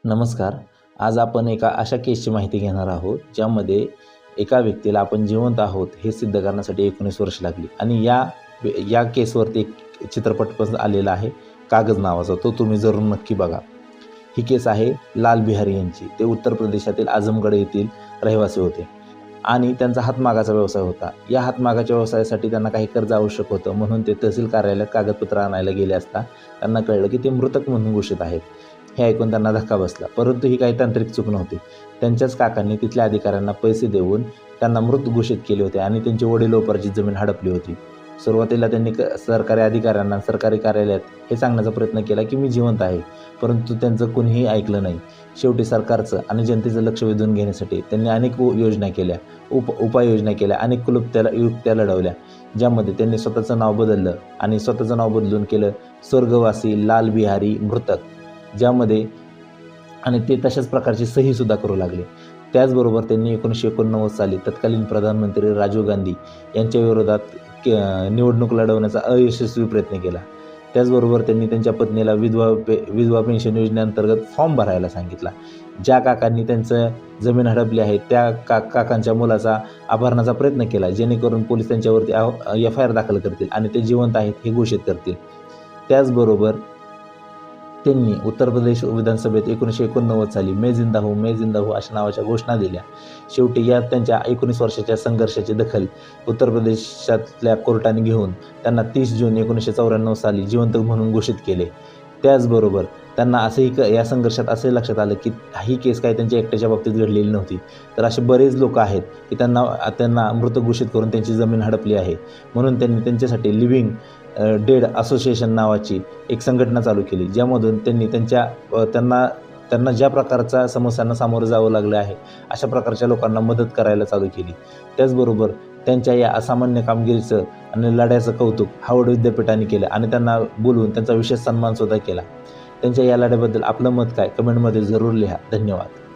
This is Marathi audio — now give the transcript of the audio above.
नमस्कार. आज आपण एका अशा केसची माहिती घेणार आहोत, ज्यामध्ये एका व्यक्तीला आपण जिवंत आहोत हे सिद्ध करण्यासाठी 19 वर्ष लागली आणि या केसवरती एक चित्रपट पण आलेला आहे, कागज नावाचा. तो तुम्ही जरूर नक्की बघा. ही केस आहे लाल बिहारी यांची. ते उत्तर प्रदेशातील आझमगड येथील रहिवासी होते आणि त्यांचा हातमागाचा व्यवसाय होता. या हातमागाच्या व्यवसायासाठी त्यांना काही कर्ज आवश्यक होतं, म्हणून ते तहसील कार्यालयात कागदपत्र आणायला गेले असता त्यांना कळलं की ते मृतक म्हणून घोषित आहेत. हे ऐकून त्यांना धक्का बसला, परंतु ही काही तांत्रिक चूक नव्हती. त्यांच्याच काकांनी तिथल्या अधिकाऱ्यांना पैसे देऊन त्यांना मृत घोषित केले होते आणि त्यांची वडिलोपार्जित जमीन हडपली होती. सुरुवातीला त्यांनी सरकारी अधिकाऱ्यांना, सरकारी कार्यालयात हे सांगण्याचा प्रयत्न केला की मी जिवंत आहे, परंतु त्यांचं कुणीही ऐकलं नाही. शेवटी सरकारचं आणि जनतेचं लक्ष वेधून घेण्यासाठी त्यांनी अनेक योजना केल्या, उपाययोजना केल्या, अनेक युक्त्या लढवल्या, ज्यामध्ये त्यांनी स्वतःचं नाव बदललं आणि स्वतःचं नाव बदलून केलं स्वर्गवासी लाल बिहारी मृतक, ज्यामध्ये आणि ते तशाच प्रकारची सहीसुद्धा करू लागले. त्याचबरोबर त्यांनी 1989 साली तत्कालीन प्रधानमंत्री राजीव गांधी यांच्या विरोधात निवडणूक लढवण्याचा अयशस्वी प्रयत्न केला. त्याचबरोबर त्यांनी त्यांच्या पत्नीला विधवा पेन्शन योजनेअंतर्गत फॉर्म भरायला सांगितला. ज्या काकांनी त्यांचं जमीन हडपली आहे त्या काकांच्या मुलाचा अपहरणाचा प्रयत्न केला, जेणेकरून पोलीस त्यांच्यावरती FIR दाखल करतील आणि ते जिवंत आहेत हे घोषित करतील. त्याचबरोबर त्यांनी उत्तर प्रदेश विधानसभेत 1989 साली मैं जिंदा हूँ अशा नावाच्या घोषणा दिल्या. शेवटी या त्यांच्या 19 वर्षाच्या संघर्षाची दखल उत्तर प्रदेशातल्या कोर्टाने घेऊन त्यांना 30 जून 1994 साली जिवंत म्हणून घोषित केले. त्याचबरोबर त्यांना असंही या संघर्षात असे लक्षात आलं की ही केस काही त्यांच्या एकट्याच्या बाबतीत घडलेली नव्हती, तर असे बरेच लोक आहेत की त्यांना मृत घोषित करून त्यांची जमीन हडपली आहे. म्हणून त्यांनी त्यांच्यासाठी लिव्हिंग डेड असोसिएशन नावाची एक संघटना चालू केली, ज्यामधून त्यांनी त्यांना ज्या प्रकारच्या समस्यांना सामोरं जावं लागलं आहे अशा प्रकारच्या लोकांना मदत करायला चालू केली. त्याचबरोबर त्यांच्या या असामान्य कामगिरीचं आणि लढ्याचं कौतुक हार्वर्ड विद्यापीठाने केलं आणि त्यांना बोलवून त्यांचा विशेष सन्मानसुद्धा केला. त्यांच्या या लढ्याबद्दल आपलं मत काय कमेंटमध्ये जरूर लिहा. धन्यवाद.